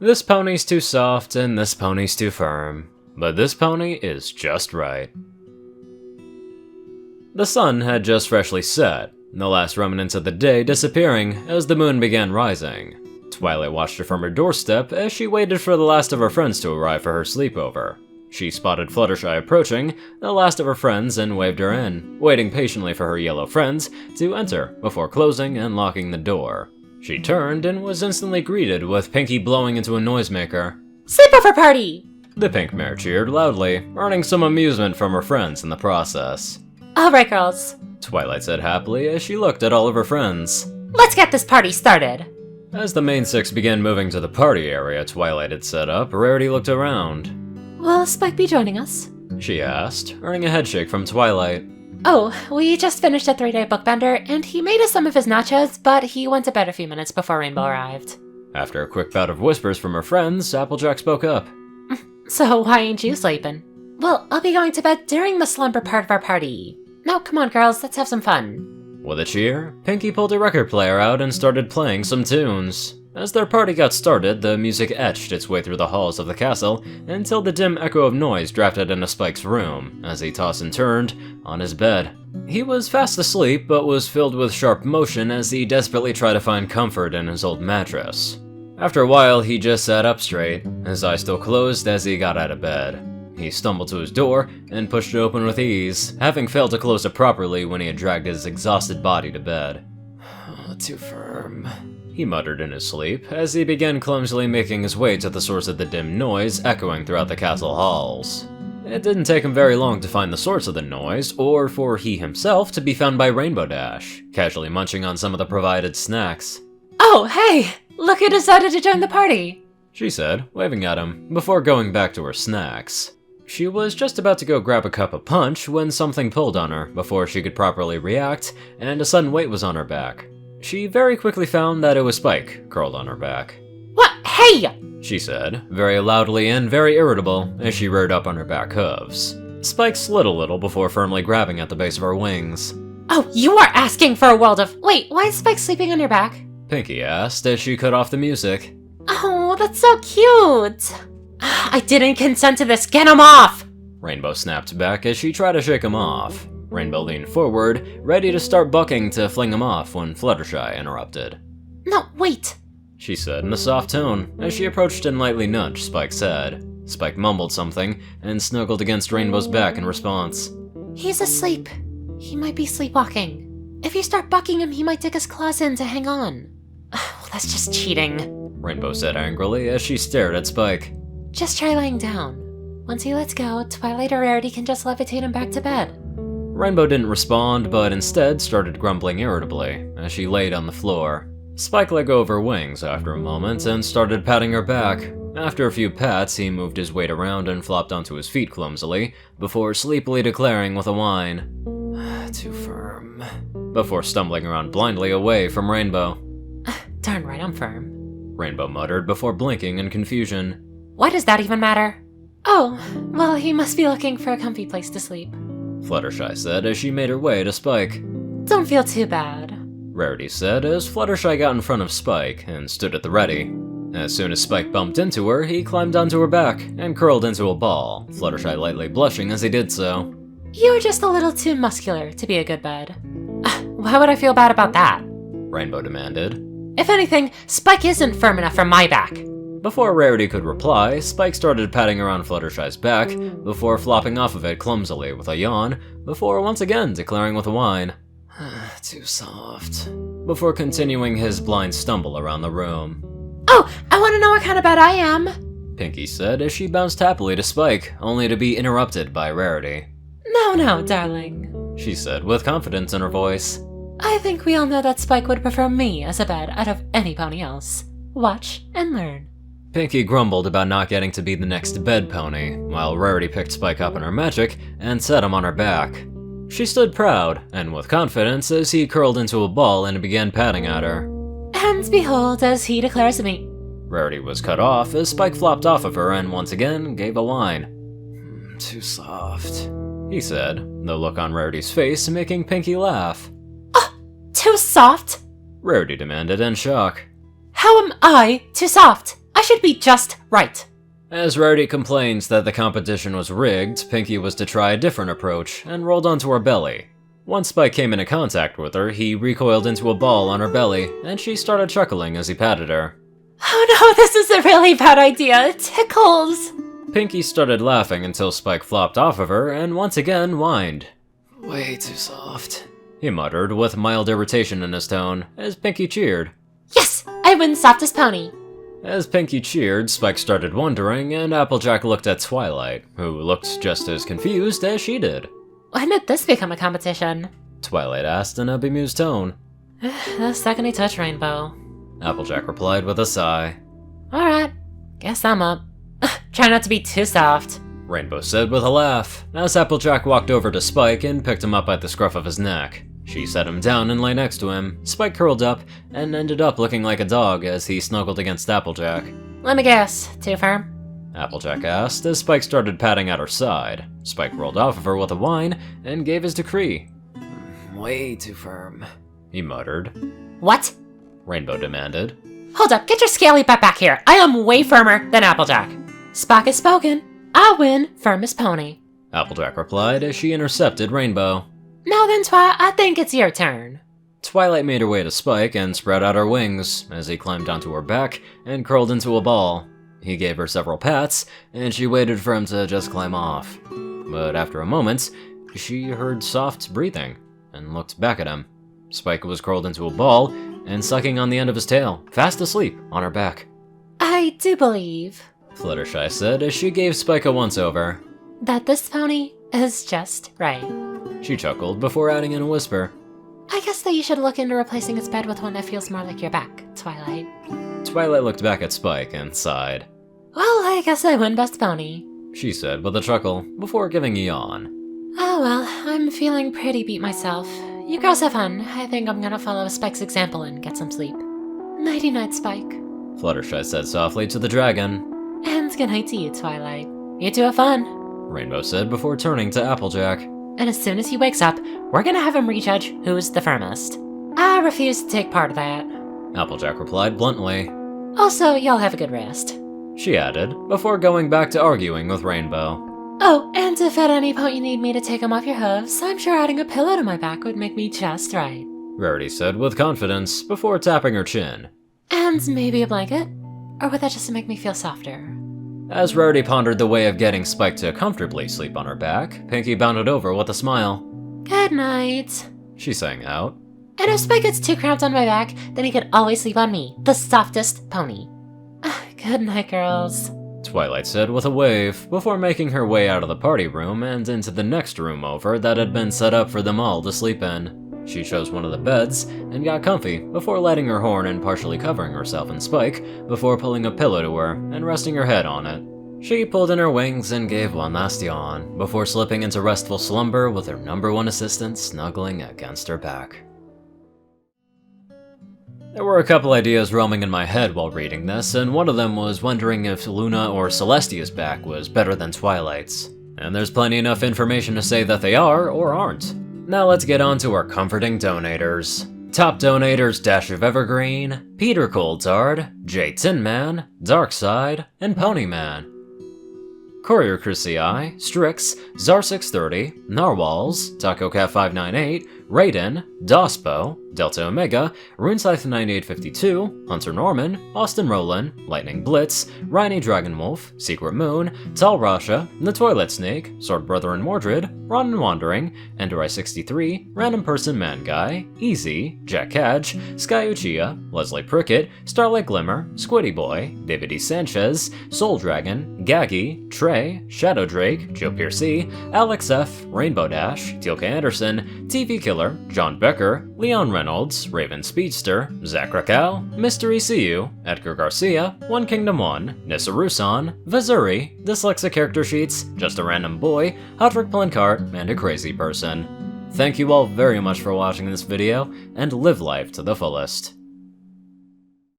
This pony's too soft and this pony's too firm, but this pony is just right. The sun had just freshly set, the last remnants of the day disappearing as the moon began rising. Twilight watched her from her doorstep as she waited for the last of her friends to arrive for her sleepover. She spotted Fluttershy approaching, the last of her friends, and waved her in, waiting patiently for her yellow friends to enter before closing and locking the door. She turned and was instantly greeted with Pinkie blowing into a noisemaker. Sleepover party! The pink mare cheered loudly, earning some amusement from her friends in the process. Alright, girls. Twilight said happily as she looked at all of her friends. Let's get this party started. As the main six began moving to the party area Twilight had set up, Rarity looked around. Will Spike be joining us? She asked, earning a headshake from Twilight. Oh, we just finished a 3-day book bender, and he made us some of his nachos, but he went to bed a few minutes before Rainbow arrived. After a quick bout of whispers from her friends, Applejack spoke up. So why ain't you sleeping? Well, I'll be going to bed during the slumber part of our party. Now, come on, girls, let's have some fun. With a cheer, Pinkie pulled a record player out and started playing some tunes. As their party got started, the music etched its way through the halls of the castle until the dim echo of noise drafted into Spike's room as he tossed and turned on his bed. He was fast asleep, but was filled with sharp motion as he desperately tried to find comfort in his old mattress. After a while, he just sat up straight, his eyes still closed as he got out of bed. He stumbled to his door and pushed it open with ease, having failed to close it properly when he had dragged his exhausted body to bed. Too firm, he muttered in his sleep as he began clumsily making his way to the source of the dim noise echoing throughout the castle halls. It didn't take him very long to find the source of the noise, or for he himself to be found by Rainbow Dash, casually munching on some of the provided snacks. Oh, hey! Look who decided to join the party! She said, waving at him, before going back to her snacks. She was just about to go grab a cup of punch when something pulled on her before she could properly react, and a sudden weight was on her back. She very quickly found that it was Spike, curled on her back. What? Hey! She said, very loudly and very irritable, as she reared up on her back hooves. Spike slid a little before firmly grabbing at the base of her wings. Oh, you are asking for a world of— Wait, why is Spike sleeping on your back? Pinkie asked as she cut off the music. Oh, that's so cute! I didn't consent to this, get him off! Rainbow snapped back as she tried to shake him off. Rainbow leaned forward, ready to start bucking to fling him off when Fluttershy interrupted. No, wait! She said in a soft tone, as she approached and lightly nudged Spike's head. Spike mumbled something, and snuggled against Rainbow's back in response. He's asleep. He might be sleepwalking. If you start bucking him, he might dig his claws in to hang on. Well, that's just cheating, Rainbow said angrily as she stared at Spike. Just try laying down. Once he lets go, Twilight or Rarity can just levitate him back to bed. Rainbow didn't respond, but instead started grumbling irritably as she laid on the floor. Spike let go of her wings after a moment and started patting her back. After a few pats, he moved his weight around and flopped onto his feet clumsily, before sleepily declaring with a whine, "Too firm," before stumbling around blindly away from Rainbow. Darn right, I'm firm, Rainbow muttered before blinking in confusion. Why does that even matter? Oh, well, he must be looking for a comfy place to sleep, Fluttershy said as she made her way to Spike. Don't feel too bad, Rarity said as Fluttershy got in front of Spike and stood at the ready. As soon as Spike bumped into her, he climbed onto her back and curled into a ball, Fluttershy lightly blushing as he did so. You're just a little too muscular to be a good bed. How would I feel bad about that? Rainbow demanded. If anything, Spike isn't firm enough for my back. Before Rarity could reply, Spike started patting around Fluttershy's back, before flopping off of it clumsily with a yawn, before once again declaring with a whine, "Too soft," before continuing his blind stumble around the room. Oh, I want to know what kind of bed I am, Pinkie said as she bounced happily to Spike, only to be interrupted by Rarity. No, darling, she said with confidence in her voice. I think we all know that Spike would prefer me as a bed out of any pony else. Watch and learn. Pinkie grumbled about not getting to be the next bed pony, while Rarity picked Spike up in her magic and set him on her back. She stood proud and with confidence as he curled into a ball and began patting at her. And behold, as he declares me. Rarity was cut off as Spike flopped off of her and once again gave a whine. "Too soft," he said, the look on Rarity's face making Pinkie laugh. Too soft? Rarity demanded in shock. How am I too soft? I should be just right. As Rarity complains that the competition was rigged, Pinky was to try a different approach and rolled onto her belly. Once Spike came into contact with her, he recoiled into a ball on her belly, and she started chuckling as he patted her. Oh no, this is a really bad idea. It tickles. Pinky started laughing until Spike flopped off of her and once again whined. Way too soft, he muttered with mild irritation in his tone as Pinky cheered. Yes, I win softest pony. As Pinky cheered, Spike started wondering, and Applejack looked at Twilight, who looked just as confused as she did. When did this become a competition? Twilight asked in a bemused tone. The second he touched Rainbow. Applejack replied with a sigh. Alright, guess I'm up. Try not to be too soft. Rainbow said with a laugh, as Applejack walked over to Spike and picked him up by the scruff of his neck. She set him down and lay next to him. Spike curled up and ended up looking like a dog as he snuggled against Applejack. Let me guess, too firm? Applejack asked as Spike started patting at her side. Spike rolled off of her with a whine and gave his decree. Way too firm, he muttered. What? Rainbow demanded. Hold up, get your scaly butt back here. I am way firmer than Applejack. Spock has spoken. I win, firmest pony. Applejack replied as she intercepted Rainbow. Now then, I think it's your turn. Twilight made her way to Spike and spread out her wings as he climbed onto her back and curled into a ball. He gave her several pats, and she waited for him to just climb off. But after a moment, she heard soft breathing and looked back at him. Spike was curled into a ball and sucking on the end of his tail, fast asleep on her back. I do believe, Fluttershy said as she gave Spike a once-over, that this pony is just right. She chuckled before adding in a whisper. I guess that you should look into replacing its bed with one that feels more like your back, Twilight. Twilight looked back at Spike and sighed. Well, I guess I win best pony, she said with a chuckle, before giving a yawn. Oh well, I'm feeling pretty beat myself. You girls have fun. I think I'm gonna follow Spike's example and get some sleep. Nighty-night, Spike. Fluttershy said softly to the dragon. And good night to you, Twilight. You two have fun, Rainbow said before turning to Applejack. And as soon as he wakes up, we're gonna have him rejudge who's the firmest. I refuse to take part of that. Applejack replied bluntly. Also, y'all have a good rest, she added, before going back to arguing with Rainbow. Oh, and if at any point you need me to take him off your hooves, I'm sure adding a pillow to my back would make me just right. Rarity said with confidence, before tapping her chin. And maybe a blanket? Or would that just make me feel softer? As Rarity pondered the way of getting Spike to comfortably sleep on her back, Pinky bounded over with a smile. Good night, she sang out. And if Spike gets too cramped on my back, then he can always sleep on me, the softest pony. Good night, girls, Twilight said with a wave, before making her way out of the party room and into the next room over that had been set up for them all to sleep in. She chose one of the beds and got comfy before lighting her horn and partially covering herself in Spike before pulling a pillow to her and resting her head on it. She pulled in her wings and gave one last yawn before slipping into restful slumber with her #1 assistant snuggling against her back. There were a couple ideas roaming in my head while reading this, and one of them was wondering if Luna or Celestia's back was better than Twilight's. And there's plenty enough information to say that they are or aren't. Now let's get on to our comforting donators. Top donators Dash of Evergreen, Peter Coulthard, J Tinman, Darkside, and Ponyman. CourierCruz CI, Strix, Zar630, Narwhals, TacoCat598, Rayden, Dospo, Delta Omega, RuneScythe9852, Hunter Norman, Austin Rolan, Lightning Blitz, Rhiny Dragonwolf, Secret Moon, Tal Rasha, The Toilet Snake, Sword Brother and Mordred, Ron Wandering, Enderai63, Random Person Man Guy, Easy, Jack Cadge, Sky Uchiha, Leslie Prickett, Starlight Glimmer, Squiddy Boy, David E. Sanchez, Soul Dragon, Gaggy, Trey, Shadow Drake, Joe Piercy, Alex F, Rainbow Dash, Teal'ca Anderson, TV Killer, John Becker, Leon Reynolds, Raven Speedster, Zach Raquel, Mystery CU, Edgar Garcia, One Kingdom 1, Nissa Rusan, Vazuri, Dyslexic Character Sheets, Just a Random Boy, Hodrick Plancart, and a Crazy Person. Thank you all very much for watching this video, and live life to the fullest.